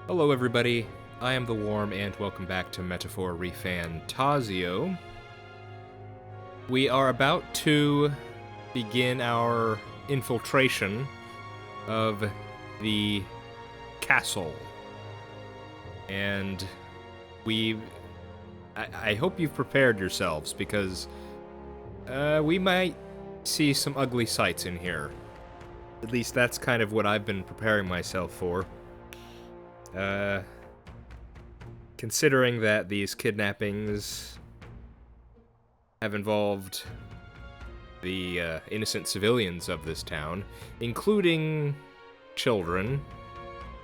Hello everybody, I am the Worm and welcome back to Metaphor ReFantazio. We are about to begin our infiltration of the castle. And I hope you've prepared yourselves because we might see some ugly sights in here. At least that's kind of what I've been preparing myself for. Considering that these kidnappings have involved the innocent civilians of this town, including children,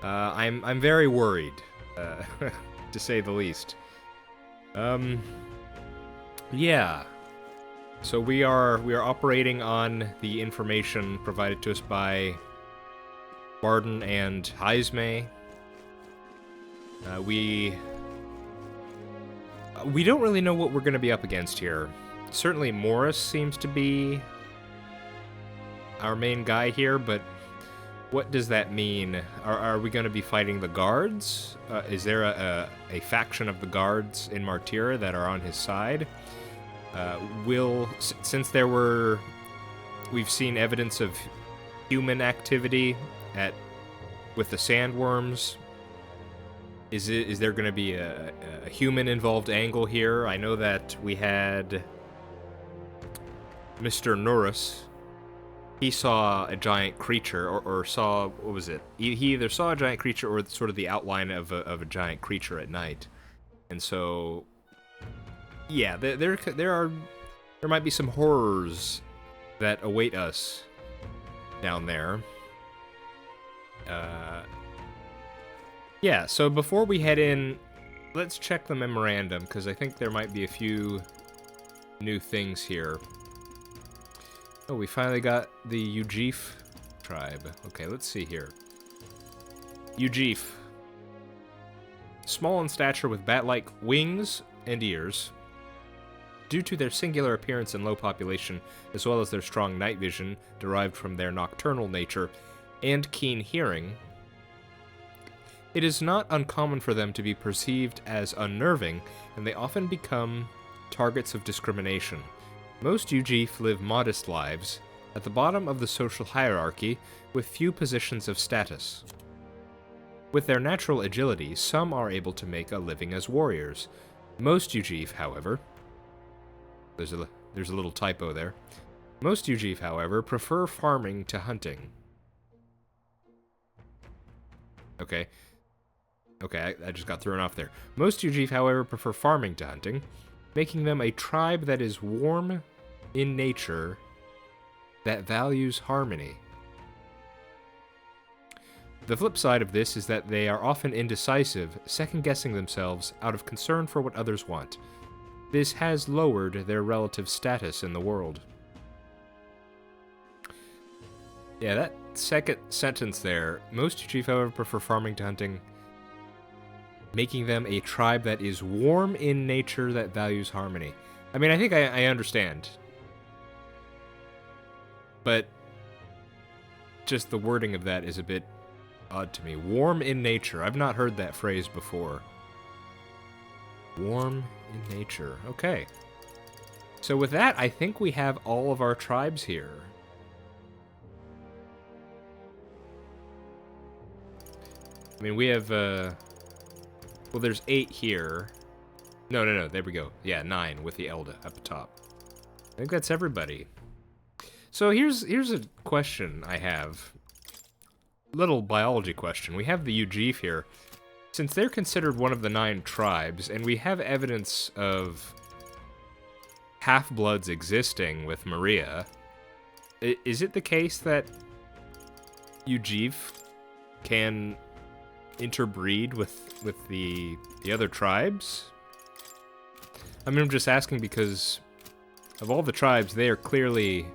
I'm very worried, to say the least. Yeah. So we are operating on the information provided to us by Barden and Heisme. We don't really know what we're going to be up against here. Certainly Morris seems to be our main guy here, but what does that mean? Are we going to be fighting the guards? Is there a faction of the guards in Martyra that are on his side? Since we've seen evidence of human activity with the sandworms, is there going to be a human-involved angle here? I know that we had Mr. Norris. He saw a giant creature, or saw, what was it? He either saw a giant creature or sort of the outline of a giant creature at night. And so, yeah, there might be some horrors that await us down there. Yeah, so before we head in, let's check the memorandum, because I think there might be a few new things here. Oh, we finally got the Ujif tribe. Okay, let's see here. Ujif. Small in stature with bat-like wings and ears. Due to their singular appearance and low population, as well as their strong night vision derived from their nocturnal nature and keen hearing, it is not uncommon for them to be perceived as unnerving, and they often become targets of discrimination. Most Ujif live modest lives, at the bottom of the social hierarchy, with few positions of status. With their natural agility, some are able to make a living as warriors. Most Ujif, however... There's a little typo there. Most Ujif, however, prefer farming to hunting. Okay, I just got thrown off there. Most Ujif, however, prefer farming to hunting, making them a tribe that is warm in nature, that values harmony. The flip side of this is that they are often indecisive, second-guessing themselves out of concern for what others want. This has lowered their relative status in the world. Yeah, that second sentence there. Most Ujif, however, prefer farming to hunting, making them a tribe that is warm in nature that values harmony. I mean, I think I understand. But just the wording of that is a bit odd to me. Warm in nature. I've not heard that phrase before. Warm in nature. Okay. So with that, I think we have all of our tribes here. I mean, we have, well, there's 8 here. No, there we go. Yeah, 9 with the Elda up top. I think that's everybody. So here's a question I have. Little biology question. We have the Ujif here. Since they're considered one of the 9 tribes, and we have evidence of half-bloods existing with Maria, is it the case that Ujif can interbreed with the other tribes? I mean, I'm just asking because of all the tribes, they are clearly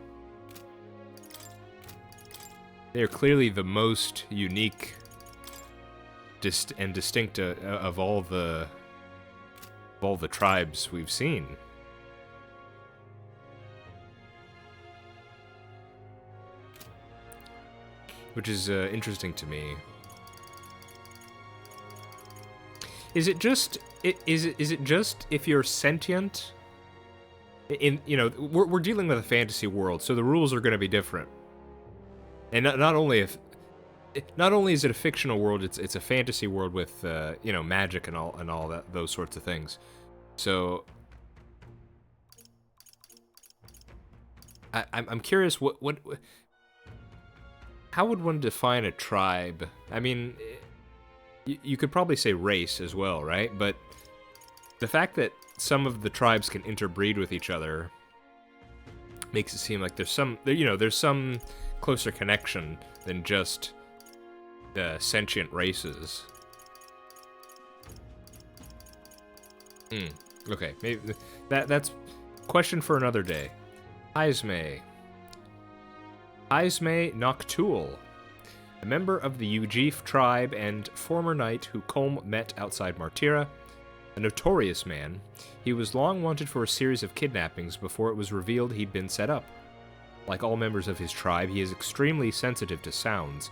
the most unique and distinct of all the tribes we've seen. Which is interesting to me. Is it just is it just if you're sentient? In we're dealing with a fantasy world, so the rules are going to be different. And not only is it a fictional world, it's a fantasy world with magic and all that, those sorts of things. So I'm curious how would one define a tribe? I mean, you could probably say race as well, right? But the fact that some of the tribes can interbreed with each other makes it seem like there's some closer connection than just sentient races. Okay, maybe that's question for another day. Ismay Noctul, a member of the Ujif tribe and former knight who Colm met outside Martira. A notorious man, he was long wanted for a series of kidnappings before it was revealed he'd been set up. Like all members of his tribe, he is extremely sensitive to sounds,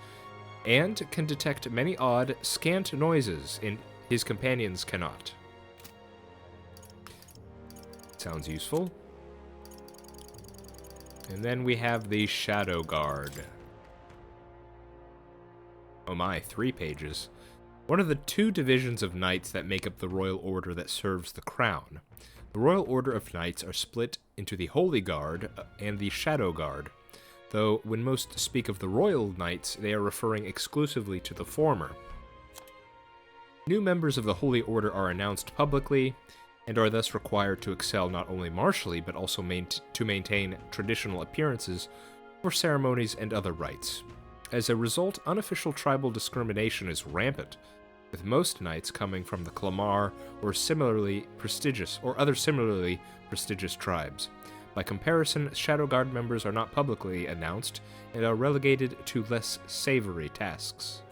and can detect many odd, scant noises his companions cannot. Sounds useful. And then we have the Shadowguard. Oh my, 3 pages. One of the 2 divisions of knights that make up the royal order that serves the crown. The Royal Order of Knights are split into the Holy Guard and the Shadowguard, though when most speak of the Royal Knights, they are referring exclusively to the former. New members of the Holy Order are announced publicly, and are thus required to excel not only martially, but also to maintain traditional appearances for ceremonies and other rites. As a result, unofficial tribal discrimination is rampant, with most knights coming from the Clamar or other similarly prestigious tribes. By comparison, Shadowguard members are not publicly announced and are relegated to less savory tasks.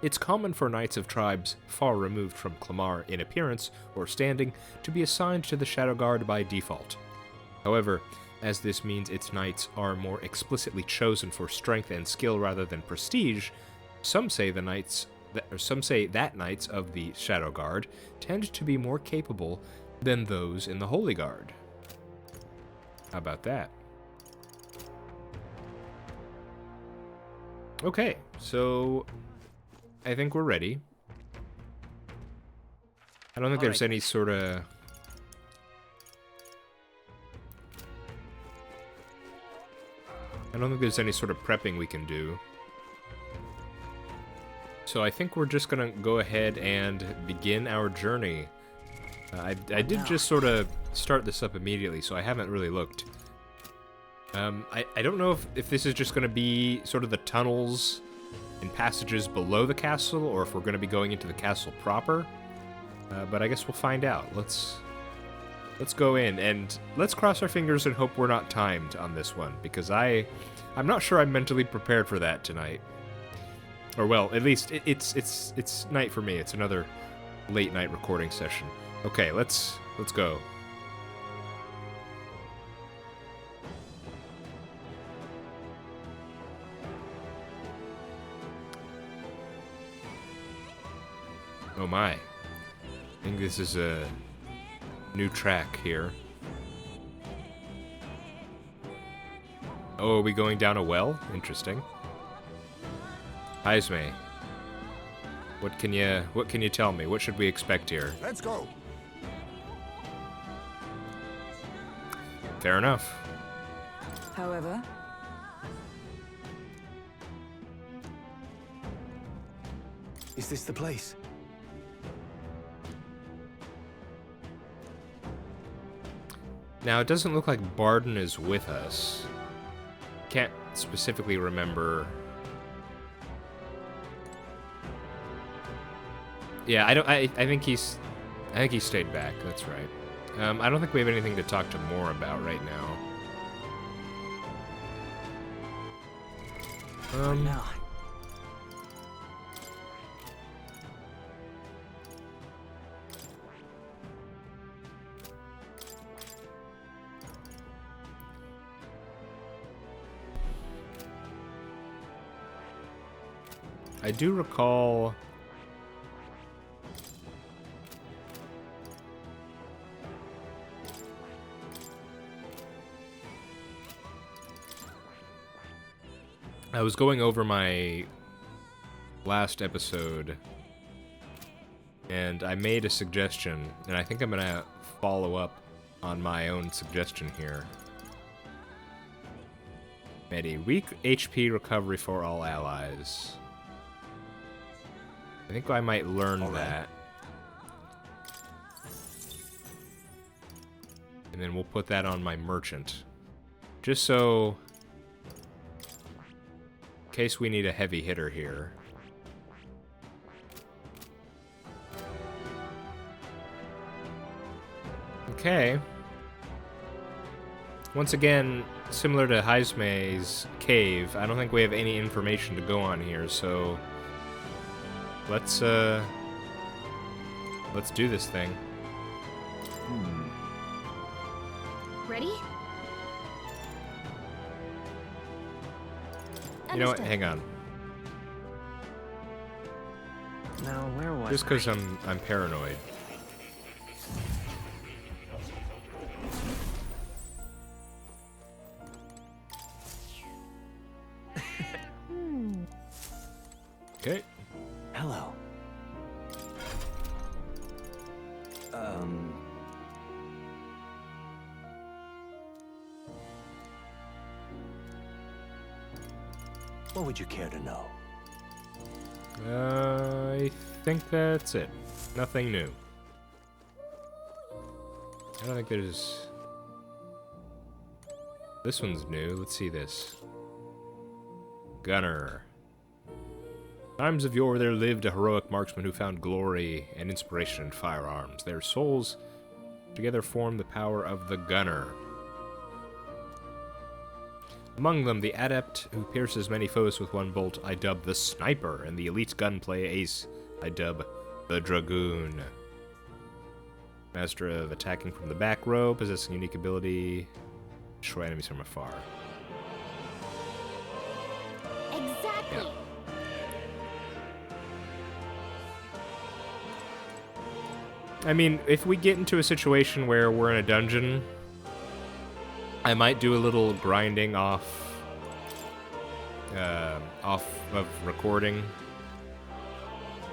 It's common for knights of tribes far removed from Clamar in appearance or standing to be assigned to the Shadowguard by default. However, as this means its knights are more explicitly chosen for strength and skill rather than prestige, some say that knights of the Shadowguard tend to be more capable than those in the Holy Guard. How about that? Okay, so I think we're ready. I don't think there's any sort of... I don't think there's any sort of prepping we can do. So I think we're just gonna go ahead and begin our journey. I did just sort of start this up immediately, so I haven't really looked. I don't know if this is just gonna be sort of the tunnels and passages below the castle, or if we're gonna be going into the castle proper. But I guess we'll find out. Let's go in, and let's cross our fingers and hope we're not timed on this one, because I'm not sure I'm mentally prepared for that tonight. Or well, at least it's night for me. It's another late night recording session. Okay, let's go. Oh my. I think this is a new track here. Oh, are we going down a well? Interesting. Ismay, what can you tell me? What should we expect here? Let's go. Fair enough. However, Is this the place? Now, it doesn't look like Barden is with us. Can't specifically remember. Yeah, I think he stayed back. That's right. I don't think we have anything to talk to Moore about right now. Now. I do recall I was going over my last episode, and I made a suggestion, and I think I'm gonna follow up on my own suggestion here. Medi, weak HP recovery for all allies. I think I might learn that. And then we'll put that on my merchant. Just so, in case we need a heavy hitter here. Okay. Once again, similar to Heisme's cave, I don't think we have any information to go on here, so let's do this thing. Ready? You know what? Hang on. Now, where was Just because I'm paranoid. Okay. Hello. What would you care to know? I think that's it. Nothing new. I don't think there's... This one's new. Let's see this. Gunner. Times of yore there lived a heroic marksman who found glory and inspiration in firearms. Their souls together formed the power of the gunner. Among them, the adept who pierces many foes with one bolt, I dub the sniper, and the elite gunplay ace, I dub the dragoon. Master of attacking from the back row, possessing unique ability, destroy enemies from afar. Exactly. Yeah. I mean, if we get into a situation where we're in a dungeon, I might do a little grinding off of recording.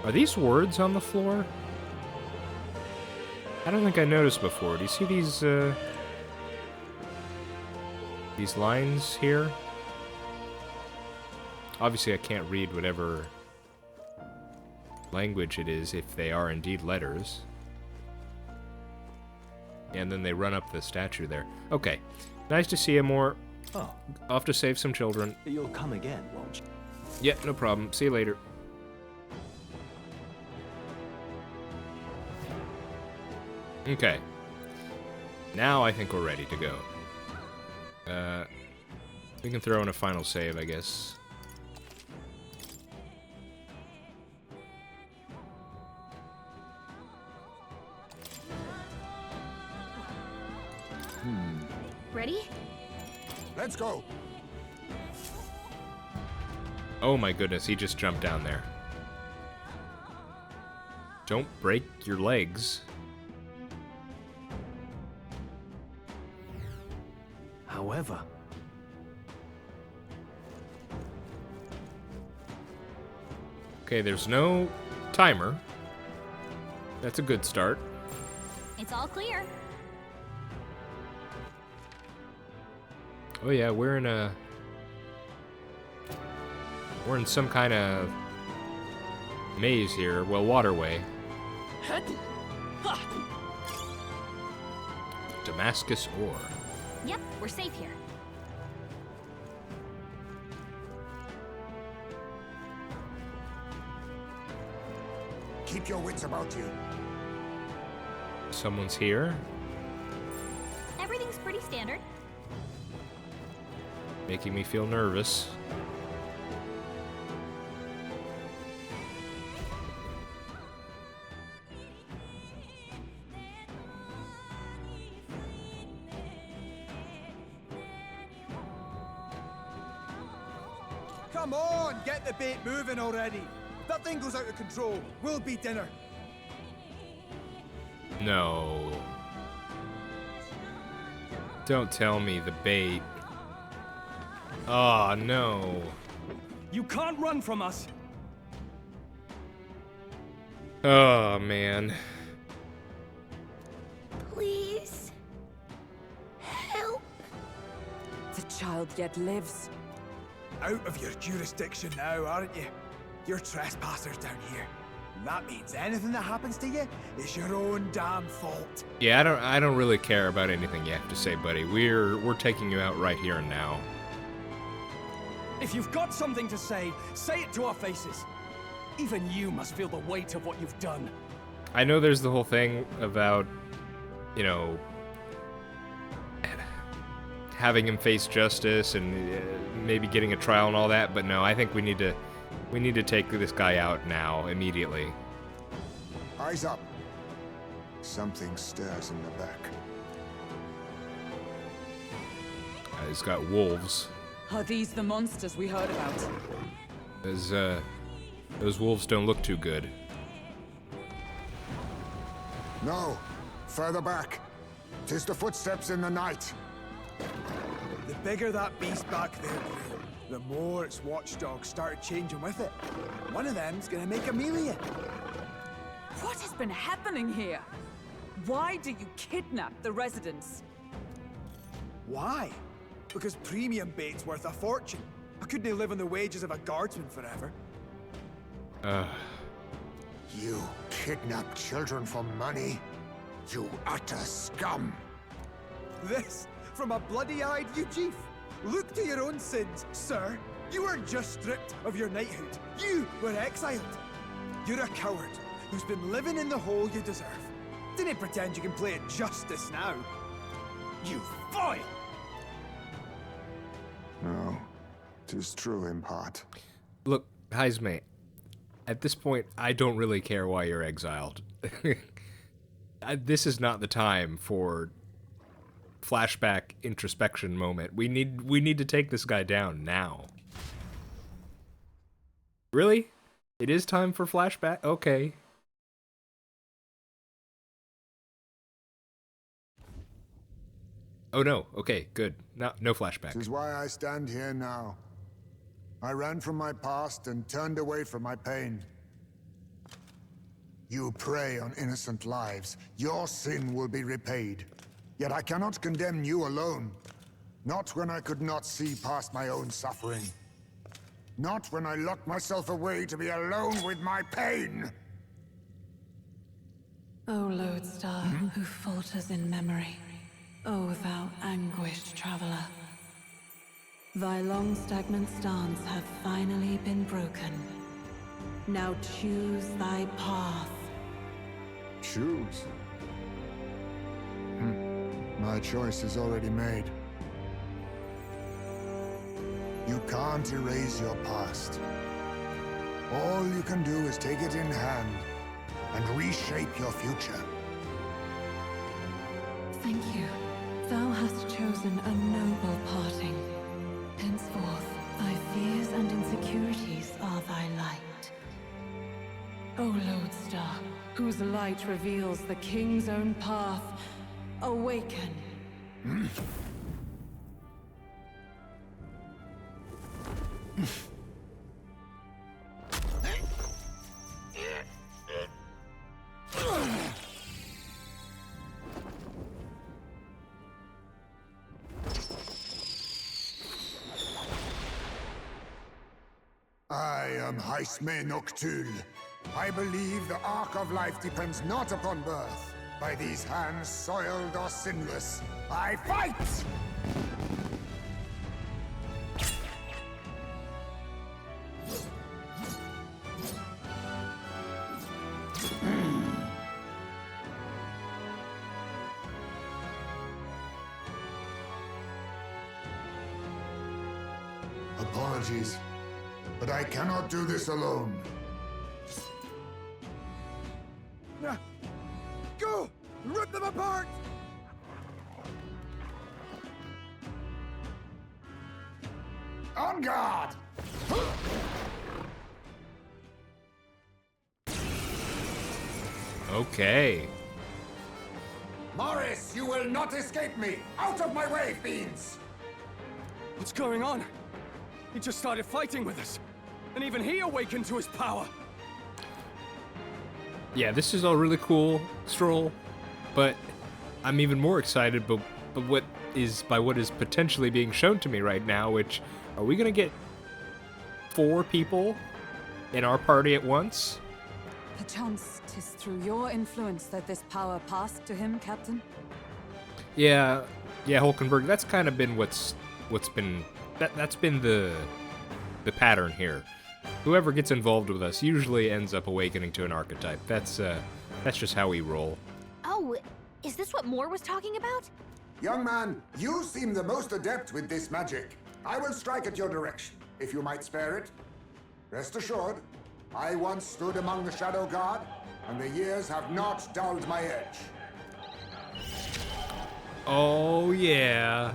Are these words on the floor? I don't think I noticed before. Do you see these lines here? Obviously, I can't read whatever language it is if they are indeed letters. And then they run up the statue there. Okay. Nice to see you more. Oh, Off to save some children. you'll come again, won't you? Yeah, no problem. See you later. Okay. Now I think we're ready to go. We can throw in a final save, I guess. Ready? Let's go. Oh my goodness, he just jumped down there. Don't break your legs. However, Okay, there's no timer. That's a good start. It's all clear. Oh yeah, we're in some kind of maze here. Well, waterway. Damascus ore. Yep, we're safe here. keep your wits about you. Someone's here, Everything's pretty standard. making me feel nervous. Come on, get the bait moving already. If that thing goes out of control, we'll be dinner. No. Don't tell me the bait. Oh, no. You can't run from us. Oh, man. Please. Help. The child yet lives. Out of your jurisdiction now, aren't you? You're trespassers down here. And that means anything that happens to you is your own damn fault. Yeah, I don't really care about anything you have to say, buddy. We're taking you out right here and now. If you've got something to say it to our faces. Even you must feel the weight of what you've done. I know there's the whole thing about, you know, having him face justice and maybe getting a trial and all that, but no, I think we need to take this guy out now, immediately. Eyes up. Something stirs in the back. He's got wolves. Are these the monsters we heard about? Those wolves don't look too good. No, further back. 'Tis the footsteps in the night. The bigger that beast back there grew, the more its watchdogs started changing with it. One of them's gonna make Amelia. What has been happening here? Why do you kidnap the residents? Why? Because premium bait's worth a fortune. I couldn't live on the wages of a guardsman forever. You kidnap children for money? You utter scum! This from a bloody-eyed Eugene. Look to your own sins, sir. You weren't just stripped of your knighthood. You were exiled. You're a coward who's been living in the hole you deserve. Didn't pretend you can play at justice now. You foil! No, 'tis true in part. Look, Heismay, at this point, I don't really care why you're exiled. This is not the time for flashback introspection moment. We need to take this guy down now. Really? It is time for flashback? Okay. Oh no, okay, good. No flashback. 'Tis why I stand here now. I ran from my past and turned away from my pain. You prey on innocent lives. Your sin will be repaid. Yet I cannot condemn you alone. Not when I could not see past my own suffering. Not when I locked myself away to be alone with my pain. O lodestar, who falters in memory, O thou anguished traveler. Thy long stagnant stance hath finally been broken. Now choose thy path. Choose? My choice is already made. You can't erase your past. All you can do is take it in hand and reshape your future. Thank you. Thou hast chosen a noble parting. Henceforth, thy fears and insecurities are thy light. O lodestar, whose light reveals the king's own path, awaken. I am Heismay Noctul. I believe the arc of life depends not upon birth. By these hands, soiled or sinless, I fight! Apologies, but I cannot do this alone. Go! Rip them apart! On guard! Okay. Morris, you will not escape me! Out of my way, fiends! What's going on? He just started fighting with us. and even he awakened to his power. Yeah, this is all really cool, Stroll, but I'm even more excited by what is potentially being shown to me right now, which, are we gonna get 4 people in our party at once? Perchance 'tis through your influence that this power passed to him, Captain? Yeah, Hulkenberg, that's kind of been that's been the pattern here. Whoever gets involved with us usually ends up awakening to an archetype. That's just how we roll. Oh, is this what Moore was talking about? Young man, you seem the most adept with this magic. I will strike at your direction, if you might spare it. Rest assured, I once stood among the Shadowguard, and the years have not dulled my edge. Oh yeah.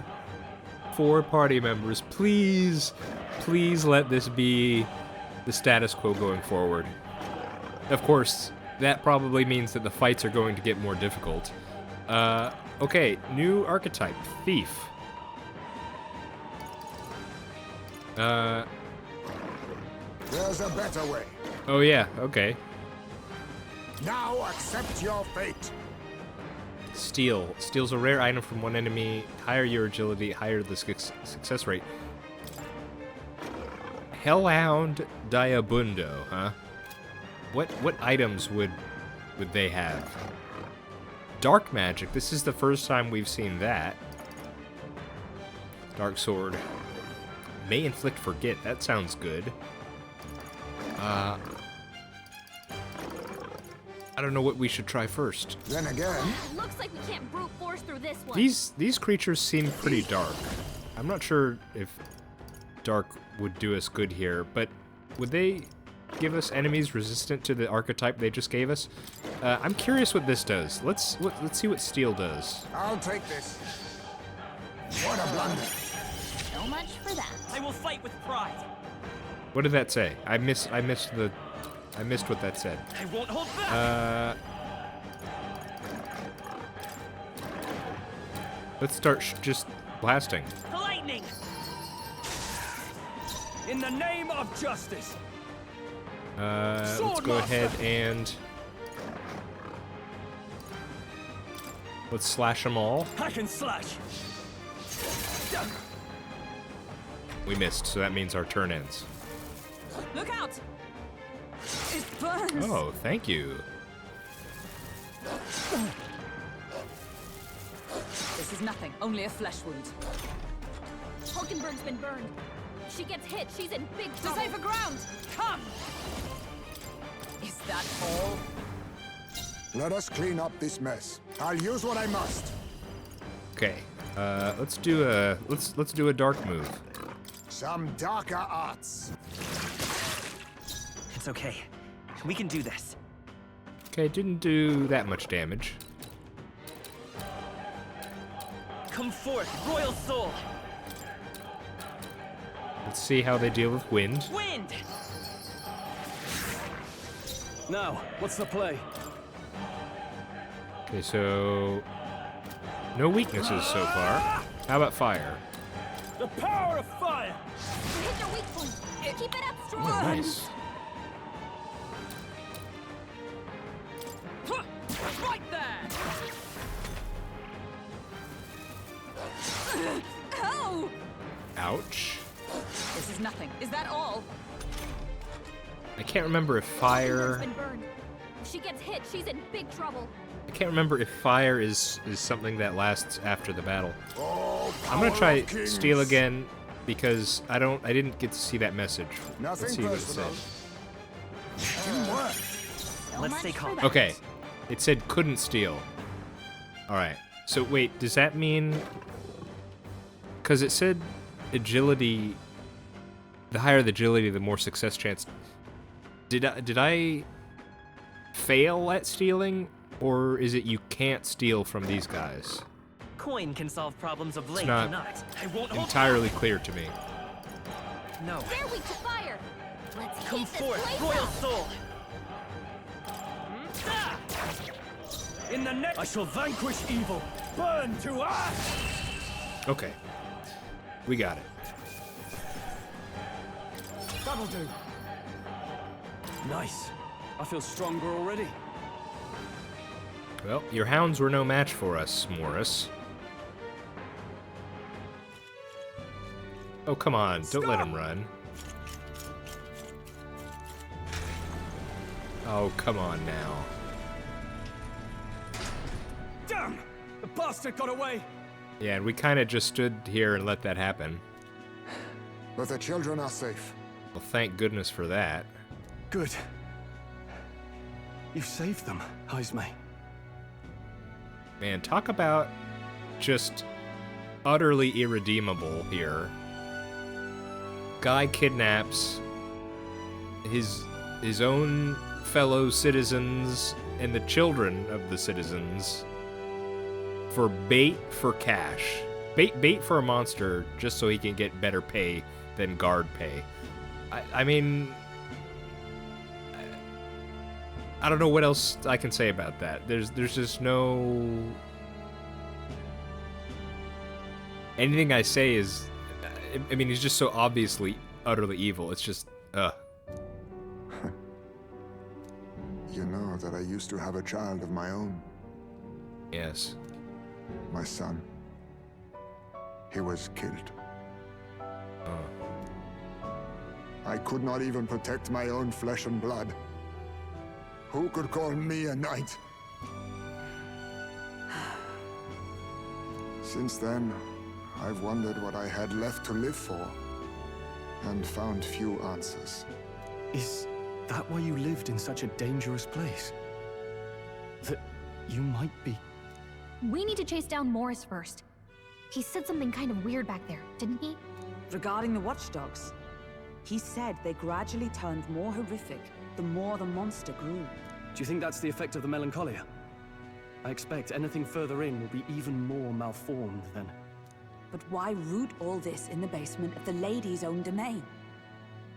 4 party members. Please let this be the status quo going forward. Of course, that probably means that the fights are going to get more difficult. Okay, new archetype, Thief. There's a better way. Oh yeah, okay. Now accept your fate. Steal. Steals a rare item from one enemy. Higher your agility, higher the success rate. Hellhound Diabundo, huh? What items would they have? Dark magic. This is the first time we've seen that. Dark sword. May inflict forget. That sounds good. I don't know what we should try first. Then again, Looks like we can't brute force through this one. These creatures seem pretty dark. I'm not sure if dark would do us good here, but would they give us enemies resistant to the archetype they just gave us? I'm curious what this does. Let's see what steel does. I'll take this. What a blunder. So much for that. I will fight with pride. What did that say? I missed what that said. I won't hold back. Let's start just blasting. The lightning. In the name of justice. Let's go ahead and let's slash them all. I can slash. We missed, so that means our turn ends. Look out! It burns! Oh, thank you. This is nothing, only a flesh wound. Hulkenberg's been burned. If she gets hit, she's in big To trouble. safer ground! Come! Is that all? Let us clean up this mess. I'll use what I must. Okay. Let's do a dark move. Some darker arts. It's okay. We can do this. Okay, didn't do that much damage. Come forth, royal soul! Let's see how they deal with wind. Wind! Now, what's the play? Okay, so no weaknesses so far. How about fire? The power of fire! You hit your weak point. Keep it up strong. Oh, nice. Right there! Ow! Ouch. This is nothing. Is that all? I can't remember if fire. Hulkenberg's been burned. If she gets hit, she's in big trouble. I can't remember if fire is something that lasts after the battle. Oh, I'm gonna power try of kings. steal again because I didn't get to see that message. Nothing Let's see what it personal. said. Teamwork. So Let's much stay for calm. that. Okay, it said couldn't steal. All right. So wait, does that mean? Because it said agility. The higher the agility, the more success chance. Did I fail at stealing, or is it you can't steal from these guys? Coin can solve problems of late, not- do not. I won't hold Entirely clear to me. No. They're weak to fire. Let's Come heat this forth, place royal up. soul! In the next, I shall vanquish evil. Burn to ash! Okay, we got it. That'll do. Nice. I feel stronger already. Well, your hounds were no match for us, Morris. Oh, come on. Don't let him run. Oh, come on now. Damn! The bastard got away! Yeah, and we kind of just stood here and let that happen. But the children are safe. Well, thank goodness for that. Good. You saved them, Heismay. Man, talk about just utterly irredeemable here. Guy kidnaps his own fellow citizens and the children of the citizens for bait for cash. Bait for a monster just so he can get better pay than guard pay. I mean, I don't know what else I can say about that. There's just no... Anything I say is... I mean, he's just so obviously, utterly evil. It's just, You know that I used to have a child of my own. Yes. My son. He was killed. I could not even protect my own flesh and blood. Who could call me a knight? Since then, I've wondered what I had left to live for, and found few answers. Is that why you lived in such a dangerous place? That you might be... We need to chase down Morris first. He said something kind of weird back there, didn't he? Regarding the watchdogs, he said they gradually turned more horrific the more the monster grew. Do you think that's the effect of the melancholia? I expect anything further in will be even more malformed then. But why root all this in the basement of the lady's own domain?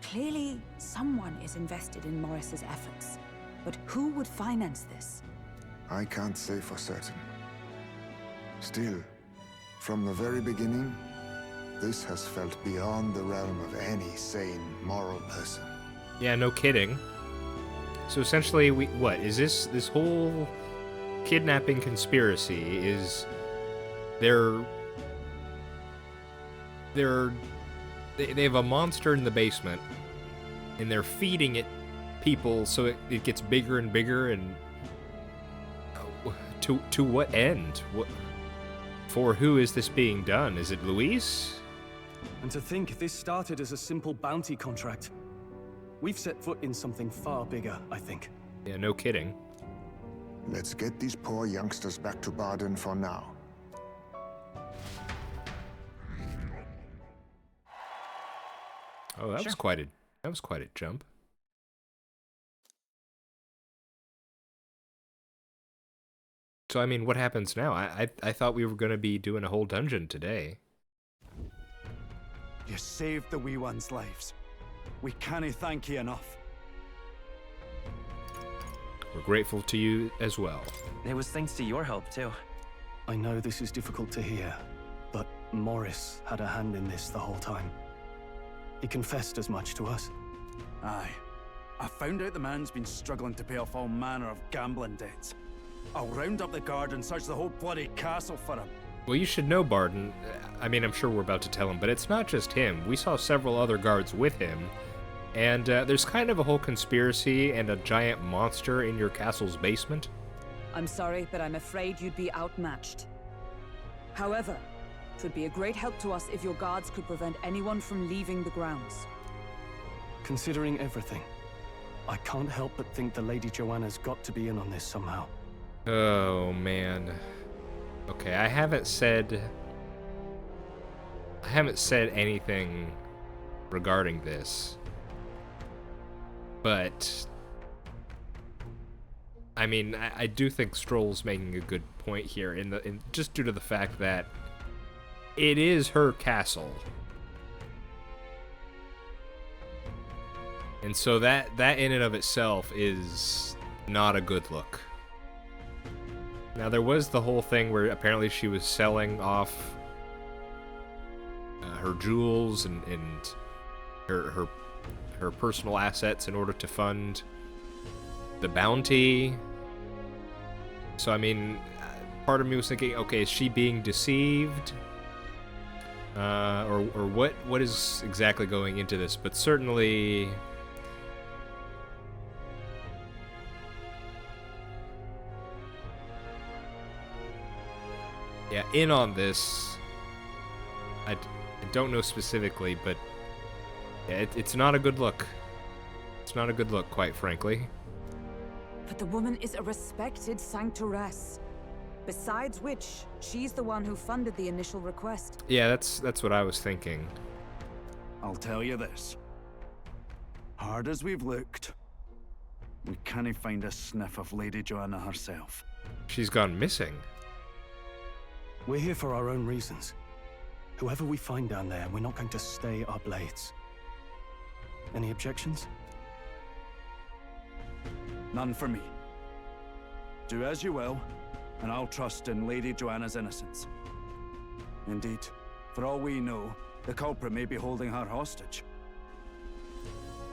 Clearly, someone is invested in Morris's efforts. But who would finance this? I can't say for certain. Still, from the very beginning, this has felt beyond the realm of any sane, moral person. Yeah, no kidding. So essentially, what is this whole kidnapping conspiracy? Is they have a monster in the basement, and they're feeding it people so it gets bigger and bigger, and to what end? For who is this being done? Is it Luis? And to think this started as a simple bounty contract. We've set foot in something far bigger, I think. Yeah, no kidding. Let's get these poor youngsters back to Barden for now. Oh, that was quite a jump. So I mean, what happens now? I thought we were gonna be doing a whole dungeon today. You saved the wee ones' lives. We can't thank you enough. We're grateful to you as well. It was thanks to your help, too. I know this is difficult to hear, but Morris had a hand in this the whole time. He confessed as much to us. Aye. I found out the man's been struggling to pay off all manner of gambling debts. I'll round up the guard and search the whole bloody castle for him. Well, you should know, Barden. I mean, I'm sure we're about to tell him, but it's not just him. We saw several other guards with him, and there's kind of a whole conspiracy and a giant monster in your castle's basement. I'm sorry, but I'm afraid you'd be outmatched. However, it would be a great help to us if your guards could prevent anyone from leaving the grounds. Considering everything, I can't help but think the Lady Joanna's got to be in on this somehow. Oh, man. Okay, I haven't said anything regarding this. But I mean, I do think Stroll's making a good point here in just due to the fact that it is her castle. And so that in and of itself is not a good look. Now, there was the whole thing where apparently she was selling off her jewels and her her personal assets in order to fund the bounty. So, I mean, part of me was thinking, okay, is she being deceived? Or what is exactly going into this? But certainly... yeah, in on this. I don't know specifically, but yeah, it's not a good look. It's not a good look, quite frankly. But the woman is a respected sanctoress. Besides which, she's the one who funded the initial request. Yeah, that's what I was thinking. I'll tell you this. Hard as we've looked, we can't find a sniff of Lady Joanna herself. She's gone missing. We're here for our own reasons. Whoever we find down there, we're not going to stay our blades. Any objections? None for me. Do as you will, and I'll trust in Lady Joanna's innocence. Indeed, for all we know, the culprit may be holding her hostage.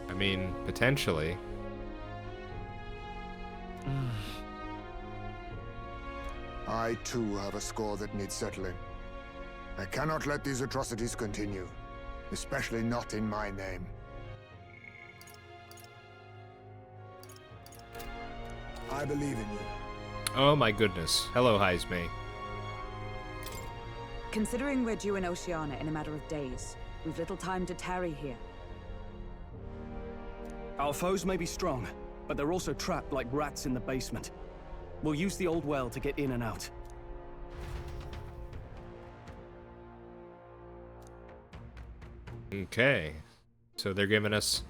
I mean, potentially. I too have a score that needs settling. I cannot let these atrocities continue, especially not in my name. I believe in you. Oh my goodness. Hello, Heisme. Considering we're due in Oceania in a matter of days, we've little time to tarry here. Our foes may be strong, but they're also trapped like rats in the basement. We'll use the old well to get in and out. Okay. So they're giving us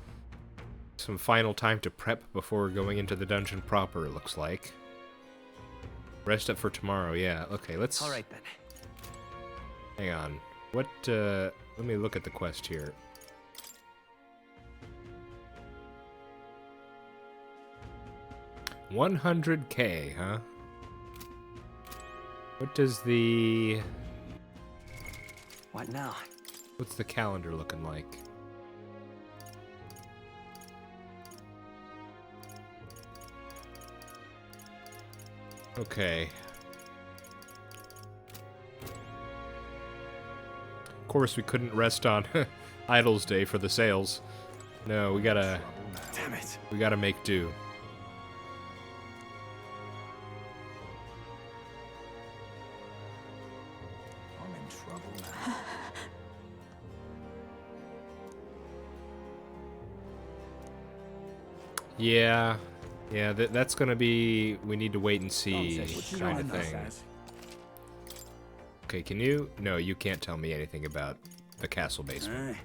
some final time to prep before going into the dungeon proper, it looks like. Rest up for tomorrow, yeah. Okay, let's... All right, then. Hang on. What, let me look at the quest here. $100K, huh? What does the... What now? What's the calendar looking like? Okay. Of course, we couldn't rest on Idle's Day for the sales. No, we gotta... Damn it. We gotta make do. I'm in trouble now. Yeah. Yeah, that's gonna be... We need to wait and see kind of thing. Okay, can you... No, you can't tell me anything about the castle basement.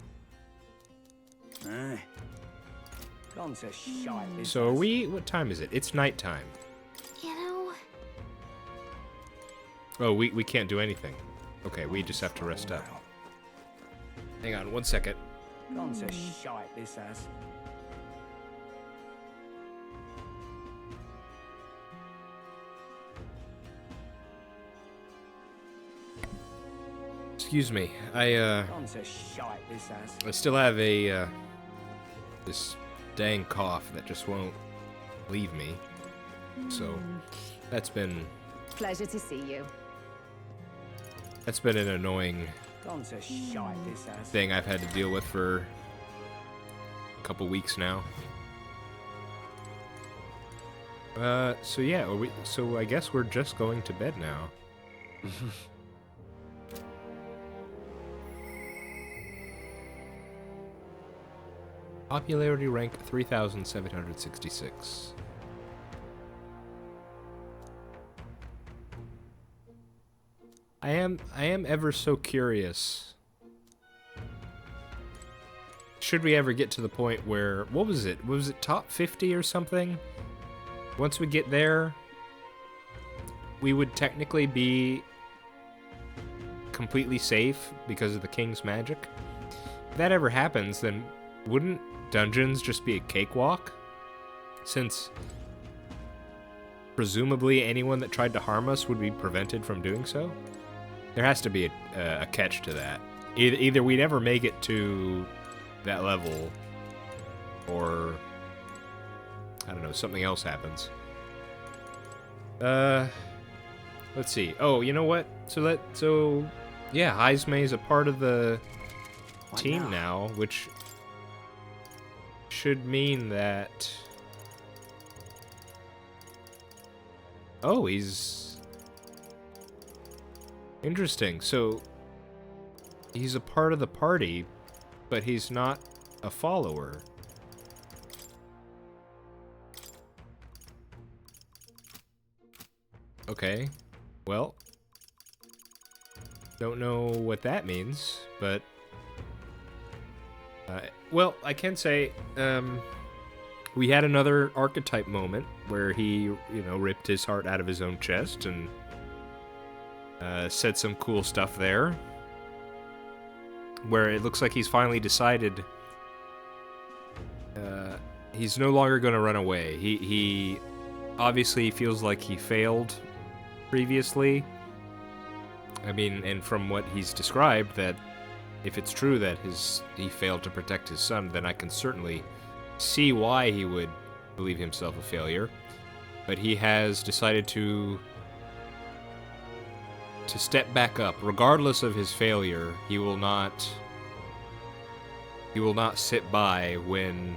So are we... What time is it? It's nighttime. You know, Oh, we can't do anything. Okay, we just have to rest up. Hang on, 1 second. Excuse me. I still have a this dang cough that just won't leave me. So that's been Pleasure to see you. an annoying thing I've had to deal with for a couple weeks now. So yeah, so I guess we're just going to bed now. Popularity rank 3,766. I am ever so curious. Should we ever get to the point where, what was it? Was it top 50 or something? Once we get there, we would technically be completely safe because of the king's magic. If that ever happens, then wouldn't dungeons just be a cakewalk? Since presumably anyone that tried to harm us would be prevented from doing so? There has to be a catch to that. Either we never make it to that level, or I don't know, something else happens. Let's see. Oh, you know what? So yeah, Heisme is a part of the team now, which should mean that. Oh, he's interesting. So he's a part of the party, but he's not a follower. Okay, well, don't know what that means, but well, I can say we had another archetype moment where he, ripped his heart out of his own chest and said some cool stuff there, where it looks like he's finally decided he's no longer going to run away. He obviously feels like he failed previously. I mean, and from what he's described, that if it's true that he failed to protect his son, then I can certainly see why he would believe himself a failure. But he has decided to step back up, regardless of his failure. He will not sit by when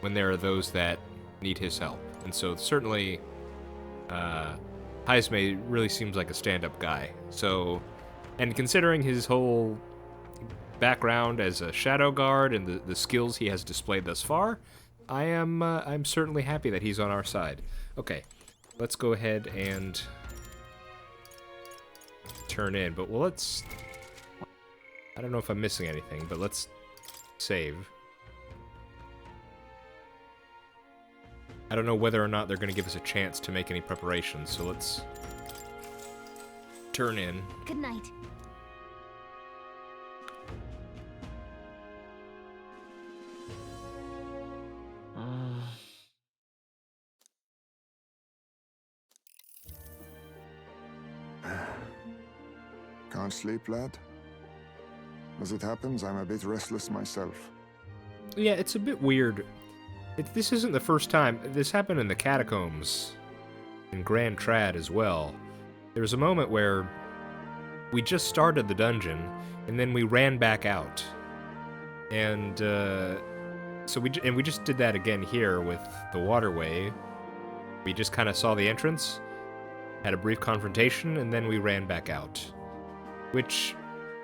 there are those that need his help. And so certainly Heisme really seems like a stand-up guy. So, and considering his whole background as a Shadowguard and the skills he has displayed thus far, I'm certainly happy that he's on our side. Okay, let's go ahead and turn in. But well, I don't know if I'm missing anything, but let's save. I don't know whether or not they're going to give us a chance to make any preparations, so let's turn in. Good night. Can't sleep, lad? As it happens, I'm a bit restless myself. Yeah, it's a bit weird. This isn't the first time. This happened in the catacombs in Grand Trad as well. There was a moment where we just started the dungeon, and then we ran back out. And so we just did that again here with the waterway. We just kind of saw the entrance, had a brief confrontation, and then we ran back out. Which,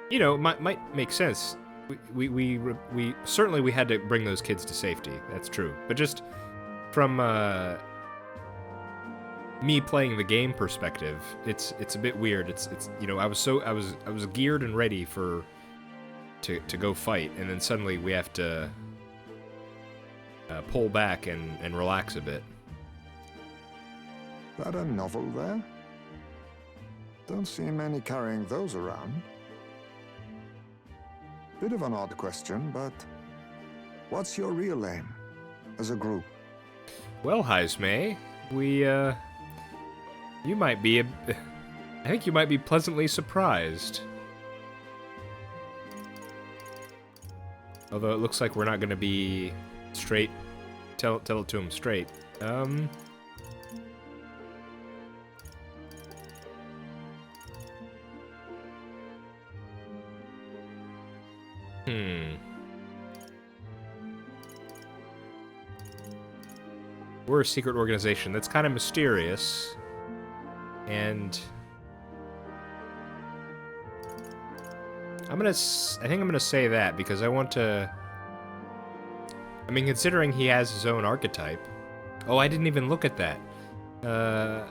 might make sense. We certainly had to bring those kids to safety. That's true. But just from me playing the game perspective, it's a bit weird. It's I was geared and ready to go fight, and then suddenly we have to pull back and relax a bit. That a novel there? Don't see many carrying those around. Bit of an odd question, but what's your real aim as a group? Well, Heisme, you might be I think you might be pleasantly surprised. Although it looks like we're not going to be straight. Tell it to him straight. We're a secret organization that's kind of mysterious, and I think I'm gonna say that because I want to. I mean, considering he has his own archetype. Oh, I didn't even look at that. I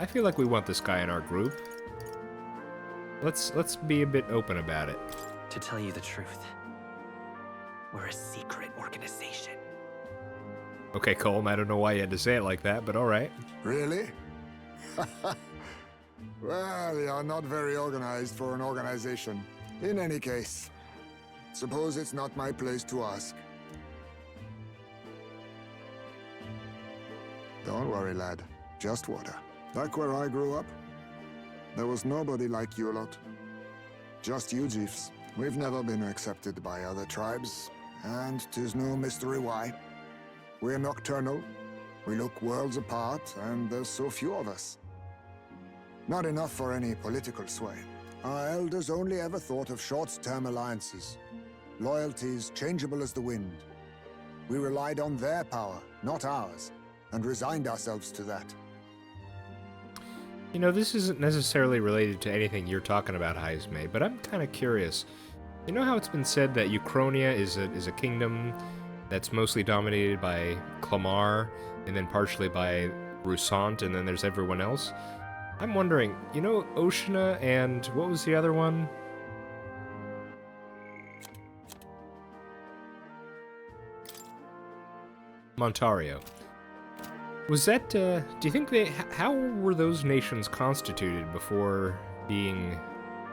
feel like we want this guy in our group. Let's be a bit open about it. To tell you the truth, we're a secret organization. Okay, Colm, I don't know why you had to say it like that, but alright. Really? Well, you're not very organized for an organization. In any case, suppose it's not my place to ask. Don't worry, lad. Just water. Back where I grew up, there was nobody like you lot. Just you, Jeeves. We've never been accepted by other tribes, and 'tis no mystery why. We're nocturnal, we look worlds apart, and there's so few of us. Not enough for any political sway. Our elders only ever thought of short-term alliances, loyalties changeable as the wind. We relied on their power, not ours, and resigned ourselves to that. You know, this isn't necessarily related to anything you're talking about, Heisme, but I'm kind of curious. You know how it's been said that Uchronia is a kingdom that's mostly dominated by Clamar, and then partially by Rusant, and then there's everyone else? I'm wondering, you know, Oceana and what was the other one? Montario. Was that, do you think how were those nations constituted before being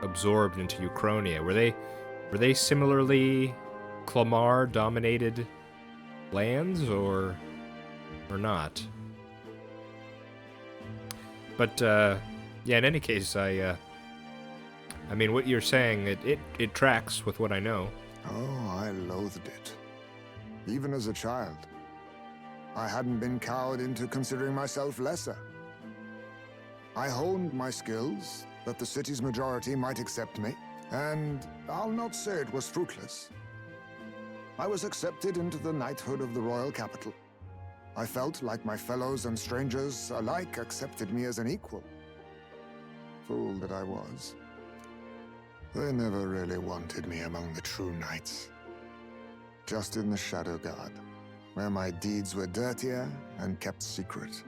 absorbed into Uchronia? Were they similarly Clamar-dominated lands, or not? But, yeah, in any case, I mean, what you're saying, it tracks with what I know. Oh, I loathed it. Even as a child. I hadn't been cowed into considering myself lesser. I honed my skills, that the city's majority might accept me, and I'll not say it was fruitless. I was accepted into the knighthood of the royal capital. I felt like my fellows and strangers alike accepted me as an equal. Fool that I was. They never really wanted me among the true knights. Just in the Shadowguard, where my deeds were dirtier and kept secret.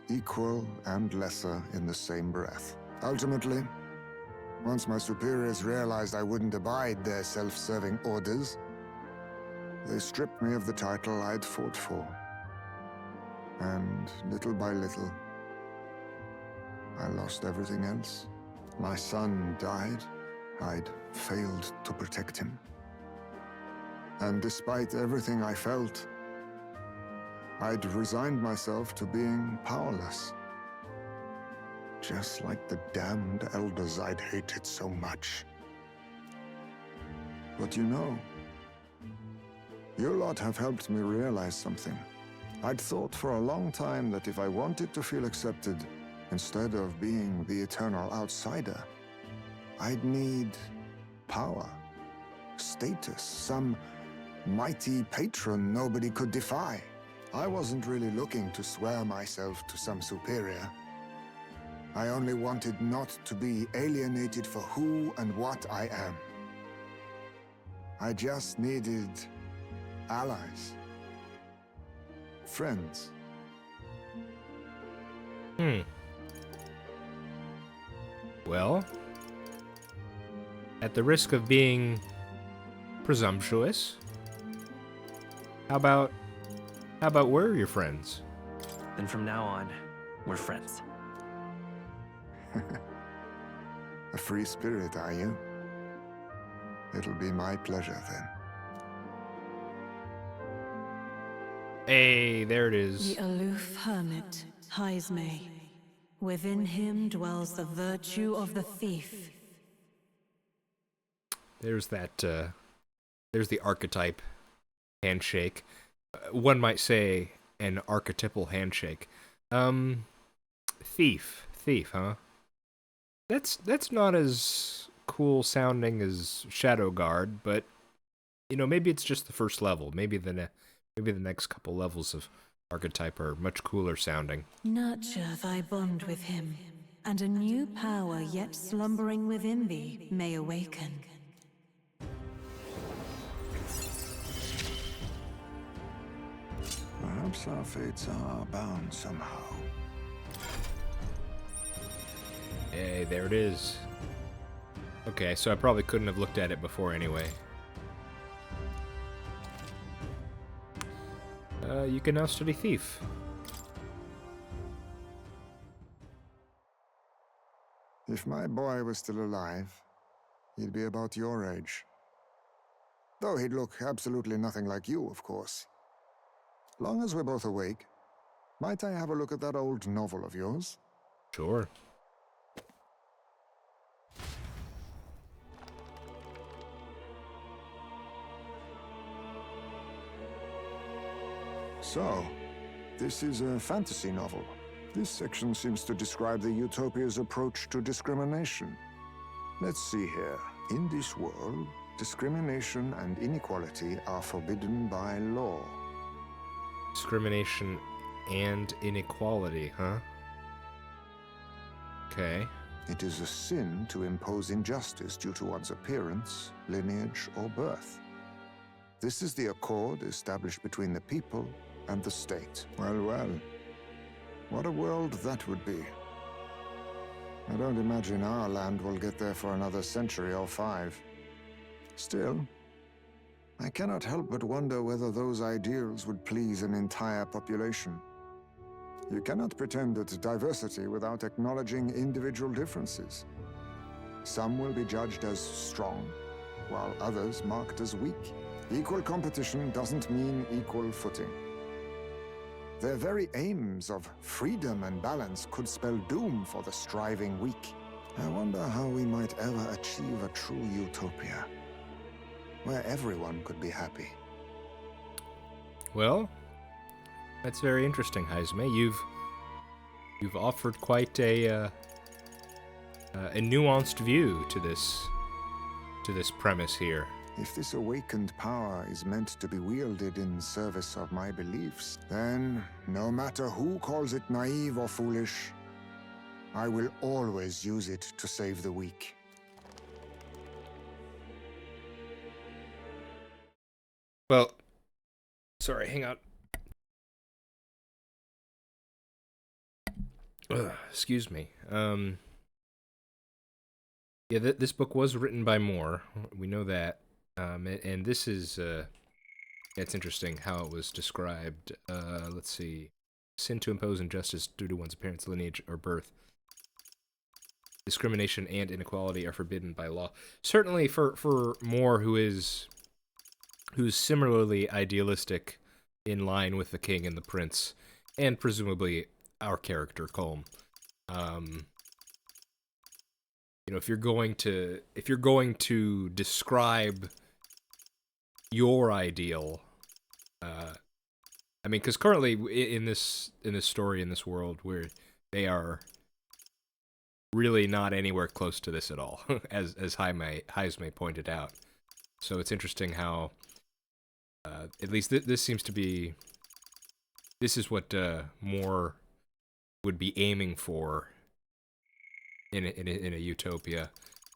Equal and lesser in the same breath. Ultimately, once my superiors realized I wouldn't abide their self-serving orders, they stripped me of the title I'd fought for. And little by little, I lost everything else. My son died. I'd failed to protect him. And despite everything I felt, I'd resigned myself to being powerless. Just like the damned elders I'd hated so much. But you know, you lot have helped me realize something. I'd thought for a long time that if I wanted to feel accepted, instead of being the eternal outsider, I'd need power, status, some mighty patron nobody could defy. I wasn't really looking to swear myself to some superior. I only wanted not to be alienated for who and what I am. I just needed allies. Friends. Well, at the risk of being presumptuous, how about we're your friends? Then from now on, we're friends. A free spirit, are you? It'll be my pleasure then. Hey, there it is. The aloof hermit, Heisme. Within him dwells the virtue of the thief. There's that, there's the archetype handshake. One might say an archetypal handshake. Thief, huh? That's not as cool sounding as Shadowguard, but you know, maybe it's just the first level. Maybe the next couple levels of archetype are much cooler sounding. Nurture thy bond with him, and a new power yet slumbering within thee may awaken. Perhaps our fates are bound somehow. Hey, there it is. Okay, so I probably couldn't have looked at it before anyway. You can now study Thief. If my boy was still alive, he'd be about your age. Though he'd look absolutely nothing like you, of course. Long as we're both awake, might I have a look at that old novel of yours? Sure. So, this is a fantasy novel. This section seems to describe the Utopia's approach to discrimination. Let's see here. In this world, discrimination and inequality are forbidden by law. Discrimination and inequality, huh? Okay. It is a sin to impose injustice due to one's appearance, lineage, or birth. This is the accord established between the people and the state. Well, well. What a world that would be. I don't imagine our land will get there for another century or 5. Still, I cannot help but wonder whether those ideals would please an entire population. You cannot pretend at diversity without acknowledging individual differences. Some will be judged as strong, while others marked as weak. Equal competition doesn't mean equal footing. Their very aims of freedom and balance could spell doom for the striving weak. I wonder how we might ever achieve a true utopia, where everyone could be happy. Well, that's very interesting, Haizme. You've offered quite a nuanced view to this premise here. If this awakened power is meant to be wielded in service of my beliefs, then no matter who calls it naive or foolish, I will always use it to save the weak. Well, sorry, hang on. Excuse me. Yeah, this book was written by Moore. We know that. And this is, it's interesting how it was described. Let's see. Sin to impose injustice due to one's appearance, lineage, or birth. Discrimination and inequality are forbidden by law. Certainly for Moore, who's similarly idealistic, in line with the king and the prince, and presumably our character Colm. You know, if you're going to describe your ideal, I mean, because currently in this story, in this world, where they are really not anywhere close to this at all, as Haizme pointed out. So it's interesting how, at least this seems to be, this is what Moore would be aiming for in a utopia.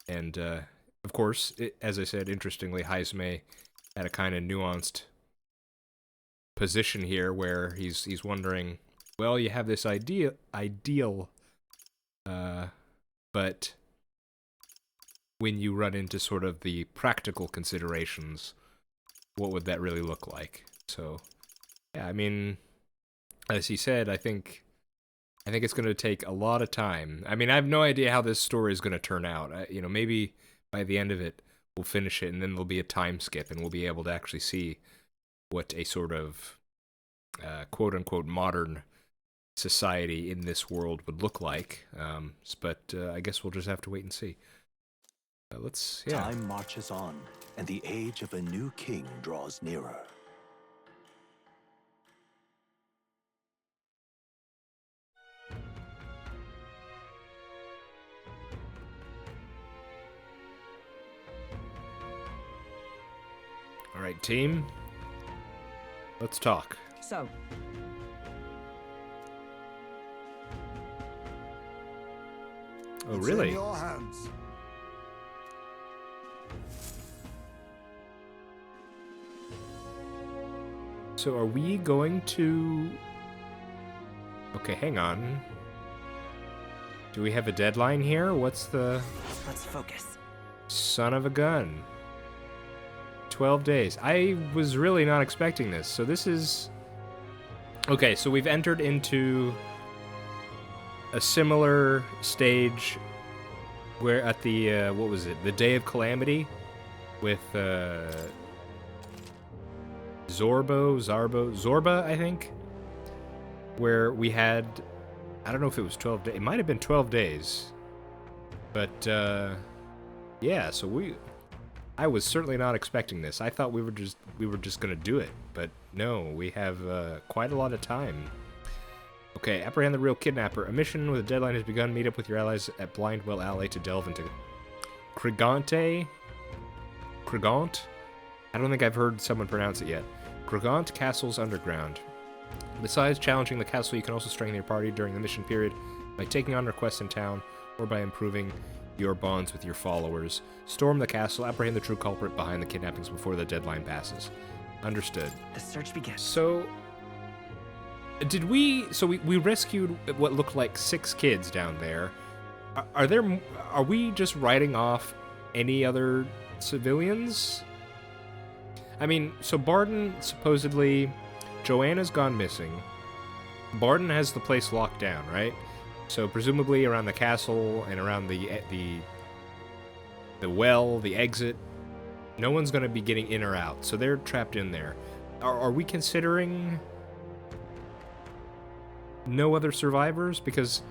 And of course, as I said, interestingly, Haizme had a kind of nuanced position here where he's wondering, well, you have this ideal, but when you run into sort of the practical considerations, what would that really look like? So, yeah, I mean, as he said, I think it's going to take a lot of time. I mean, I have no idea how this story is going to turn out. You know, maybe by the end of it, we'll finish it, and then there'll be a time skip, and we'll be able to actually see what a sort of quote-unquote modern society in this world would look like. But I guess we'll just have to wait and see. Yeah. Time marches on, and the age of a new king draws nearer. All right, team. Let's talk. So, oh, really? It's in your hands. So are we going to... Okay, hang on. Do we have a deadline here? What's the... Let's focus. Son of a gun. 12 days. I was really not expecting this. So this is... Okay, so we've entered into a similar stage where at the, what was it? The Day of Calamity with, Zorba, I think, where we had, I don't know if it was 12 days, it might have been 12 days, but, yeah, so I was certainly not expecting this. I thought we were just gonna do it, but no, we have quite a lot of time. Okay, apprehend the real kidnapper. A mission with a deadline has begun. Meet up with your allies at Blindwell Alley to delve into Krigante? Krigant? I don't think I've heard someone pronounce it yet. Krigant Castle's underground. Besides challenging the castle, you can also strengthen your party during the mission period by taking on requests in town or by improving your bonds with your followers. Storm the castle, apprehend the true culprit behind the kidnappings before the deadline passes. Understood. The search begins. So, we rescued what looked like 6 kids down there. Are we just writing off any other civilians? I mean, so Barden, supposedly, Joanna's gone missing. Barden has the place locked down, right? So presumably around the castle and around the well, the exit, no one's going to be getting in or out. So they're trapped in there. Are we considering no other survivors? Because,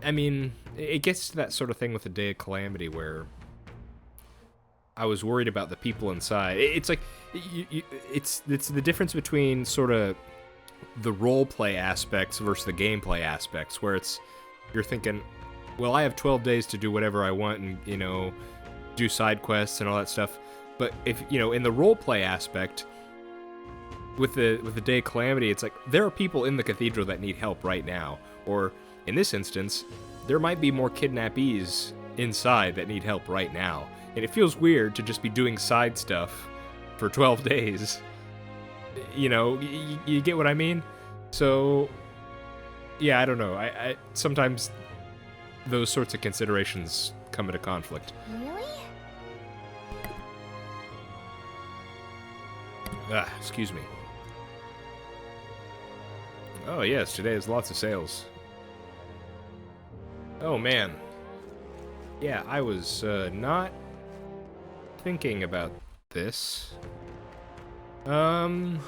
I mean, it gets to that sort of thing with the Day of Calamity where I was worried about the people inside. It's like, it's the difference between sort of the roleplay aspects versus the gameplay aspects, where you're thinking, well, I have 12 days to do whatever I want and, you know, do side quests and all that stuff. But if, you know, in the roleplay aspect, with the Day of Calamity, it's like, there are people in the cathedral that need help right now. Or, in this instance, there might be more kidnappees inside that need help right now. And it feels weird to just be doing side stuff for 12 days. You know, you get what I mean? So, yeah, I don't know. I sometimes those sorts of considerations come into conflict. Really? Excuse me. Oh, yes, today has lots of sales. Oh, man. Yeah, I was not thinking about this. More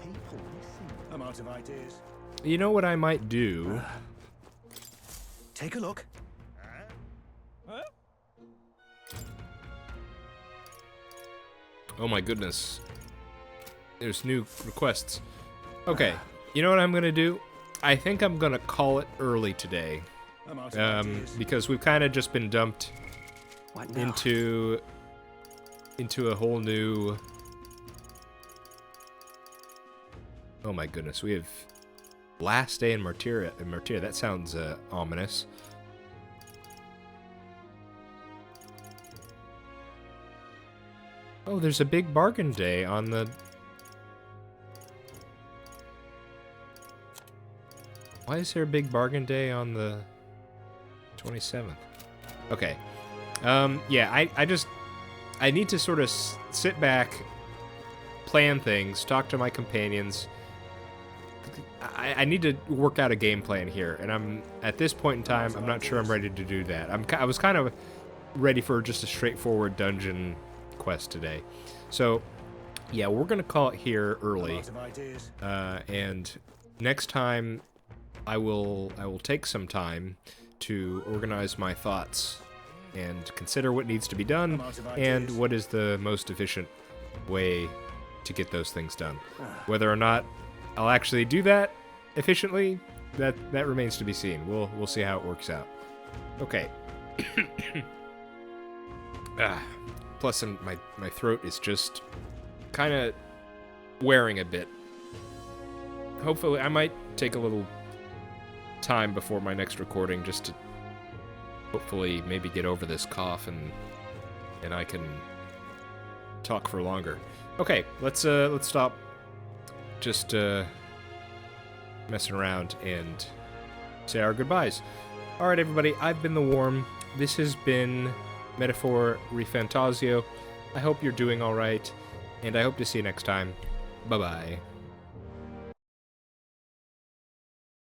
people missing. I'm out of ideas. You know what I might do? Take a look. Oh my goodness. There's new requests. Okay, you know what I'm gonna do? I think I'm gonna call it early today. Because we've kind of just been dumped into a whole new... Oh my goodness, we have last day in Martyria. That sounds ominous. Oh, there's a big bargain day on the... Why is there a big bargain day on the 27th? Okay. Yeah, I need to sort of sit back, plan things, talk to my companions. I need to work out a game plan here, and at this point in time, I'm not sure I'm ready to do that. I was kind of ready for just a straightforward dungeon quest today. So, yeah, we're gonna call it here early. And next time, I will take some time to organize my thoughts and consider what needs to be done and what is the most efficient way to get those things done. Whether or not I'll actually do that efficiently, that remains to be seen. We'll see how it works out. Okay. Plus, my throat is just kind of wearing a bit. Hopefully, I might take a little time before my next recording just to hopefully maybe get over this cough and I can talk for longer. Okay, let's stop just messing around and say our goodbyes. All right, everybody, I've been the Worm. This has been Metaphor ReFantazio. I hope you're doing all right, and I hope to see you next time. Bye-bye.